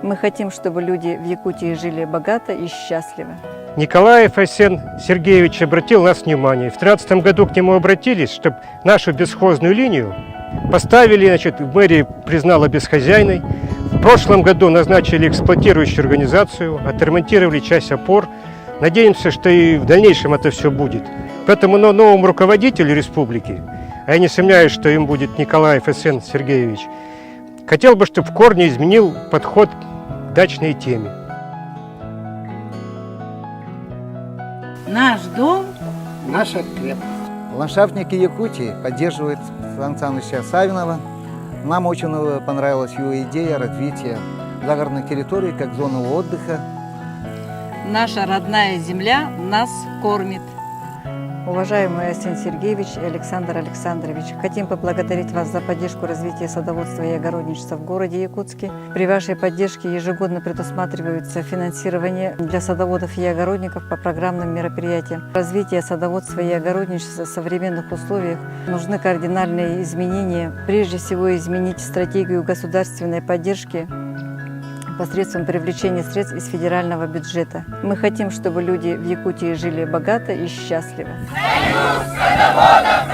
Мы хотим, чтобы люди в Якутии жили богато и счастливо. Николаев Арсен Сергеевич обратил нас внимание. В 2013 году к нему обратились, чтобы нашу бесхозную линию поставили, в мэрии признала бесхозяйной. В прошлом году назначили эксплуатирующую организацию, отремонтировали часть опор. Надеемся, что и в дальнейшем это все будет. Поэтому новому руководителю республики, а я не сомневаюсь, что им будет Николаев Арсен Сергеевич, хотел бы, чтобы в корне изменил подход к дачной теме. Наш дом – наша крепость. Ландшафтники Якутии поддерживают Сан Саныча Савинова. Нам очень понравилась его идея развития загородных территорий как зоны отдыха. Наша родная земля нас кормит. Уважаемый Арсен Сергеевич и Александр Александрович, хотим поблагодарить вас за поддержку развития садоводства и огородничества в городе Якутске. При вашей поддержке ежегодно предусматривается финансирование для садоводов и огородников по программным мероприятиям. Развитие садоводства и огородничества в современных условиях нужны кардинальные изменения. Прежде всего, изменить стратегию государственной поддержки посредством привлечения средств из федерального бюджета. Мы хотим, чтобы люди в Якутии жили богато и счастливо. Союз садоводов!